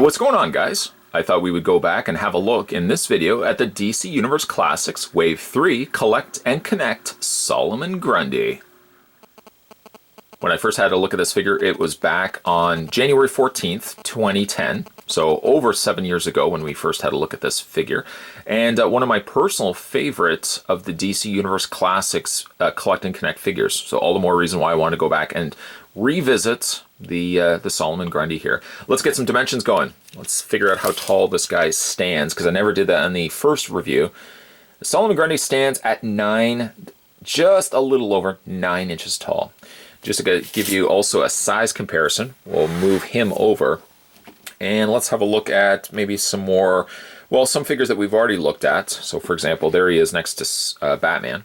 What's going on, guys? I thought we would go back and have a look in this video at the DC Universe Classics Wave 3 Collect and Connect Solomon Grundy. When I first had a look at this figure, it was back on January 14th, 2010. So over 7 years ago when we first had a look at this figure. And one of my personal favorites of the DC Universe Classics Collect and Connect figures. So all the more reason why I want to go back and revisit the Solomon Grundy here. Let's get some dimensions going. Let's figure out how tall this guy stands, because I never did that in the first review. The Solomon Grundy stands at just a little over 9 inches tall. Just to give you also a size comparison, we'll move him over. And let's have a look at maybe some more, well, some figures that we've already looked at. So for example, there he is next to Batman.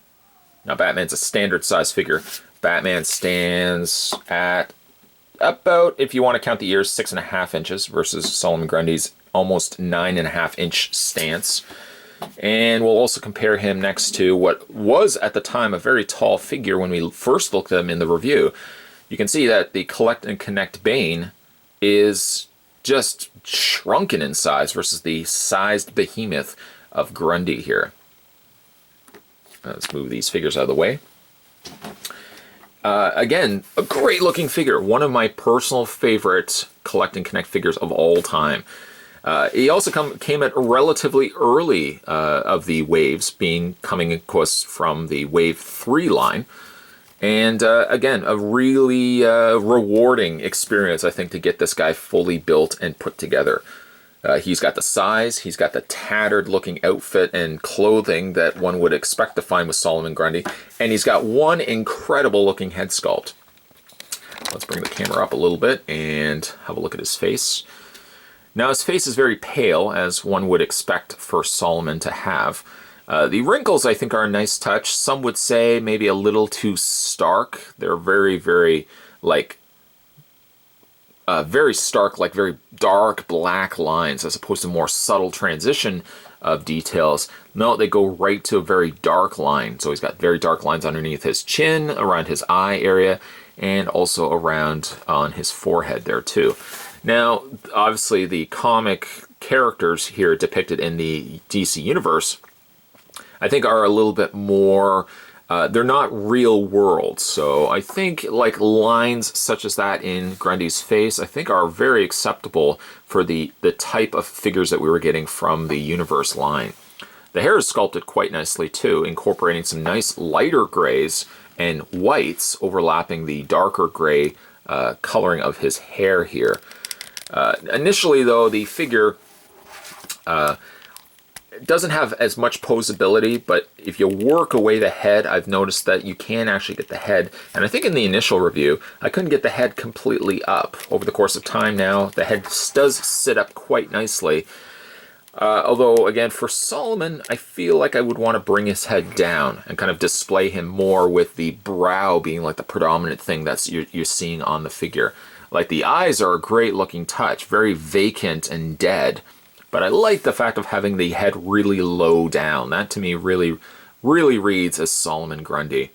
Now Batman's a standard size figure. Batman stands at about, if you want to count the ears, 6.5 inches versus Solomon Grundy's almost 9.5 inch stance. And we'll also compare him next to what was at the time a very tall figure when we first looked at him in the review. You can see that the Collect and Connect Bane is just shrunken in size versus the sized behemoth of Grundy here. Let's move these figures out of the way. Again, a great looking figure. One of my personal favorite Collect and Connect figures of all time. He also came at relatively early of the waves, coming of course from the Wave 3 line. And again, a really rewarding experience, I think, to get this guy fully built and put together. He's got the size, he's got the tattered looking outfit and clothing that one would expect to find with Solomon Grundy, and he's got one incredible looking head sculpt. Let's bring the camera up a little bit and have a look at his face. Now his face is very pale, as one would expect for Solomon to have. The wrinkles, I think, are a nice touch. Some would say maybe a little too stark. They're very, very, very stark, like very dark black lines, as opposed to more subtle transition of details. No, they go right to a very dark line. So he's got very dark lines underneath his chin, around his eye area, and also around on his forehead there too. Now, obviously, the comic characters here depicted in the DC Universe, I think, are a little bit more, they're not real world. So I think like lines such as that in Grundy's face, I think are very acceptable for the type of figures that we were getting from the Universe line. The hair is sculpted quite nicely too, incorporating some nice lighter grays and whites overlapping the darker gray coloring of his hair here. Initially, though, the figure doesn't have as much posability, but if you work away the head, I've noticed that you can actually get the head. And I think in the initial review, I couldn't get the head completely up. Over the course of time now, the head does sit up quite nicely. Although, again, for Solomon, I feel like I would want to bring his head down and kind of display him more with the brow being like the predominant thing that's you're seeing on the figure. Like, the eyes are a great looking touch, very vacant and dead. But I like the fact of having the head really low down. That to me really, really reads as Solomon Grundy.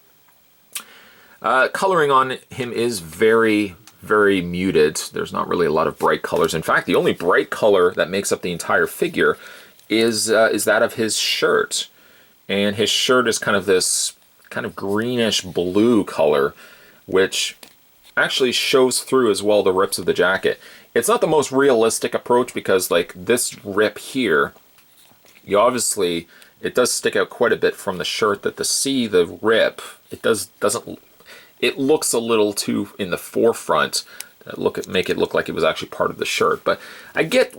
Coloring on him is very, very muted. There's not really a lot of bright colors. In fact, the only bright color that makes up the entire figure is that of his shirt. And his shirt is kind of this kind of greenish blue color, which actually shows through as well the rips of the jacket. It's not the most realistic approach, because like this rip here, you obviously, it does stick out quite a bit from the shirt, that to see the rip, it looks a little too in the forefront, make it look like it was actually part of the shirt. But I get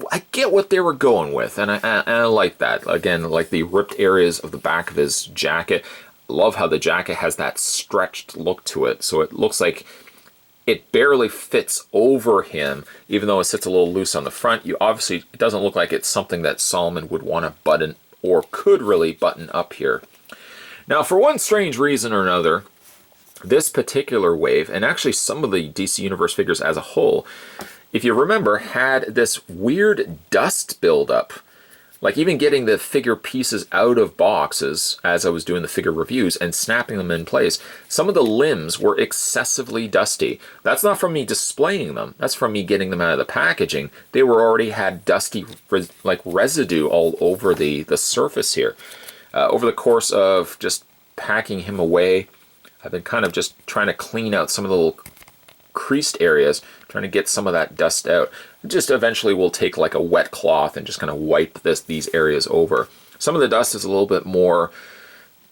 what they were going with, and I like that. Again, like the ripped areas of the back of his jacket. I love how the jacket has that stretched look to it, so it looks like it barely fits over him, even though it sits a little loose on the front. It doesn't look like it's something that Solomon would want to button, or could really button up here. Now, for one strange reason or another, this particular wave, and actually some of the DC Universe figures as a whole, if you remember, had this weird dust buildup Like even getting the figure pieces out of boxes as I was doing the figure reviews and snapping them in place, some of the limbs were excessively dusty. That's not from me displaying them. That's from me getting them out of the packaging. They were already had dusty like residue all over the surface here. Over the course of just packing him away, I've been kind of just trying to clean out some of the little creased areas, trying to get some of that dust out. Just eventually we'll take like a wet cloth and just kind of wipe these areas over. Some of the dust is a little bit more,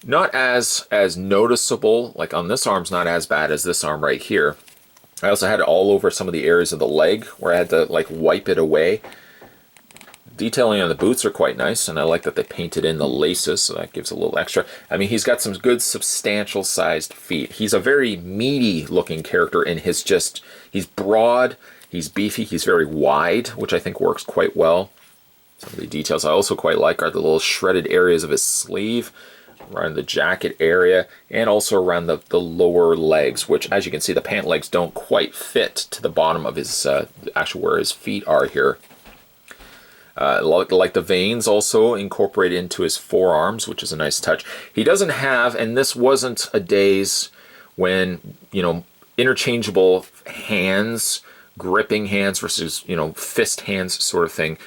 not as noticeable, like on this arm's not as bad as this arm right here. I also had it all over some of the areas of the leg where I had to like wipe it away. Detailing on the boots are quite nice, and I like that they painted in the laces, so that gives a little extra. I mean, he's got some good substantial sized feet. He's a very meaty looking character in his he's broad, he's beefy, he's very wide, which I think works quite well. Some of the details I also quite like are the little shredded areas of his sleeve, around the jacket area, and also around the lower legs, which as you can see, the pant legs don't quite fit to the bottom of his, actually where his feet are here. Like the veins also incorporated into his forearms, which is a nice touch. He doesn't have, and this wasn't a days when, you know, interchangeable hands, gripping hands versus, you know, fist hands sort of thing.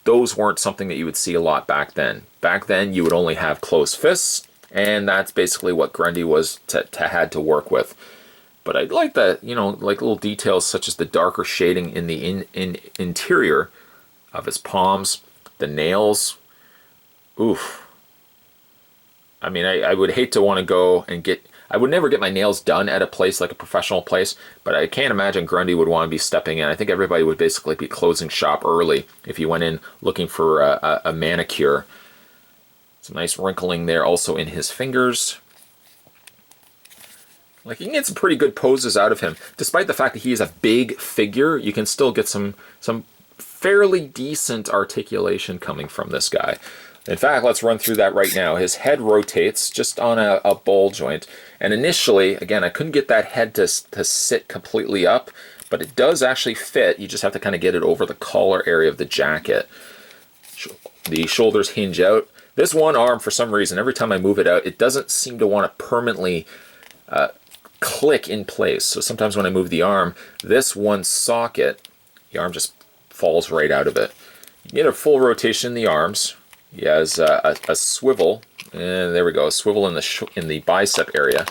Those weren't something that you would see a lot back then. Back then you would only have closed fists, and that's basically what Grundy was had to work with. But I like that, you know, like little details such as the darker shading in the interior of his palms, the nails. Oof. I mean, I would hate to want to go and I would never get my nails done at a place like a professional place, but I can't imagine Grundy would want to be stepping in. I think everybody would basically be closing shop early if you went in looking for a manicure. Some nice wrinkling there also in his fingers. Like, you can get some pretty good poses out of him. Despite the fact that he is a big figure, you can still get some fairly decent articulation coming from this guy. In fact, let's run through that right now. His head rotates just on a ball joint. And initially, again, I couldn't get that head to sit completely up, but it does actually fit. You just have to kind of get it over the collar area of the jacket. The shoulders hinge out. This one arm, for some reason, every time I move it out, it doesn't seem to want to permanently click in place. So sometimes when I move the arm, this one socket, the arm just falls right out of it. You get a full rotation in the arms. He has a swivel, and there we go, a swivel in the bicep area.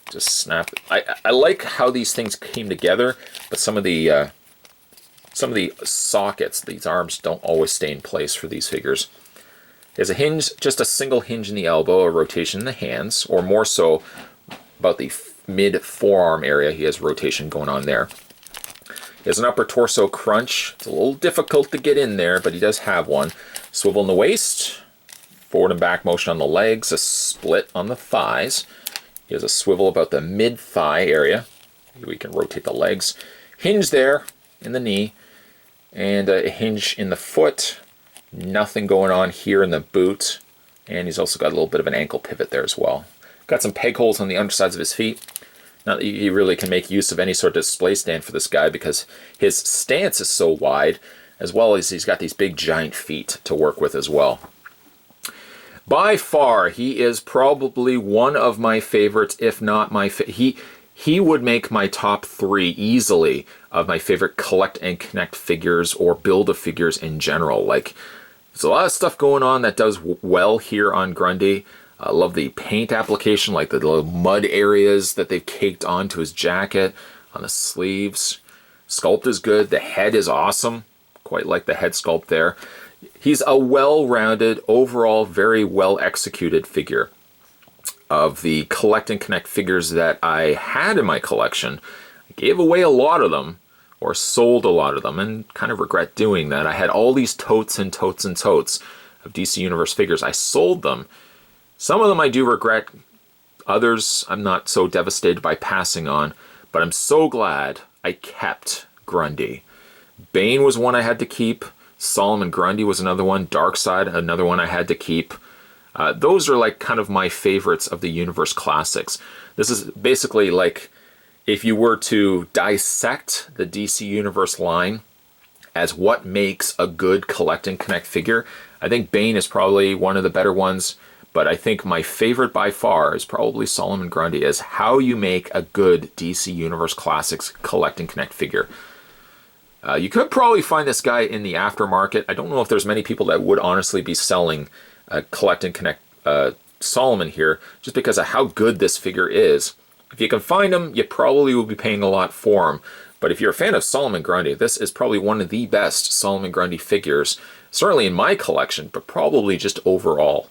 Just snap it. I like how these things came together, but some of the sockets, these arms don't always stay in place for these figures. He has a hinge, just a single hinge in the elbow, a rotation in the hands, or more so about the mid forearm area. He has rotation going on there. He has an upper torso crunch. It's a little difficult to get in there, but he does have one. Swivel in the waist, forward and back motion on the legs, a split on the thighs. He has a swivel about the mid-thigh area. We can rotate the legs. Hinge there in the knee, and a hinge in the foot. Nothing going on here in the boot. And he's also got a little bit of an ankle pivot there as well. Got some peg holes on the undersides of his feet. Not that he really can make use of any sort of display stand for this guy because his stance is so wide, as well as he's got these big giant feet to work with as well. By far, he is probably one of my favorites, if not my favorite. He would make my top 3 easily of my favorite collect and connect figures or build-a-figures in general. Like, there's a lot of stuff going on that does well here on Grundy. I love the paint application, like the little mud areas that they've caked onto his jacket, on the sleeves. Sculpt is good. The head is awesome. Quite like the head sculpt there. He's a well-rounded, overall, very well-executed figure. Of the collect and connect figures that I had in my collection, I gave away a lot of them, or sold a lot of them, and kind of regret doing that. I had all these totes and totes and totes of DC Universe figures. I sold them. Some of them I do regret, others I'm not so devastated by passing on, but I'm so glad I kept Grundy. Bane was one I had to keep, Solomon Grundy was another one, Darkseid, another one I had to keep. Those are like kind of my favorites of the Universe Classics. This is basically like if you were to dissect the DC Universe line as what makes a good collect and connect figure. I think Bane is probably one of the better ones, but I think my favorite by far is probably Solomon Grundy, as how you make a good DC Universe Classics collect and connect figure. You could probably find this guy in the aftermarket. I don't know if there's many people that would honestly be selling collect and connect Solomon here, just because of how good this figure is. If you can find him, you probably will be paying a lot for him. But if you're a fan of Solomon Grundy, this is probably one of the best Solomon Grundy figures, certainly in my collection, but probably just overall.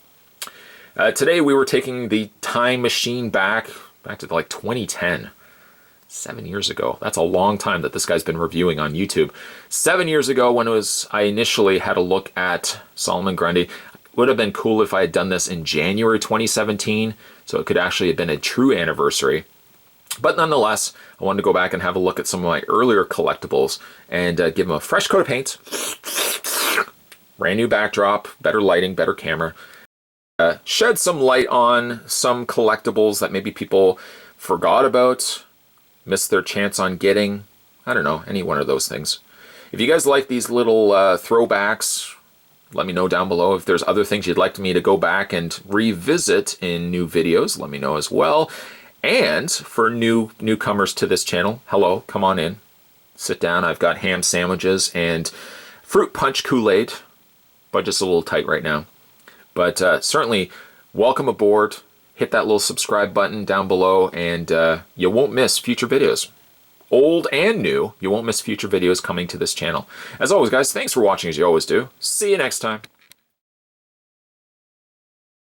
Today we were taking the time machine back to like 2010. 7 years ago. That's a long time that this guy's been reviewing on YouTube. 7 years ago, when I initially had a look at Solomon Grundy, it would have been cool if I had done this in January 2017, so it could actually have been a true anniversary. But nonetheless, I wanted to go back and have a look at some of my earlier collectibles and give them a fresh coat of paint, brand new backdrop, better lighting, better camera, shed some light on some collectibles that maybe people forgot about, missed their chance on getting. I don't know, any one of those things. If you guys like these little throwbacks, let me know down below. If there's other things you'd like me to go back and revisit in new videos, let me know as well. And for newcomers to this channel, hello, come on in, sit down. I've got ham sandwiches and fruit punch Kool-Aid. Budget's a little tight right now, but certainly welcome aboard. Hit that little subscribe button down below, and you won't miss future videos. Old and new, you won't miss future videos coming to this channel. As always, guys, thanks for watching as you always do. See you next time.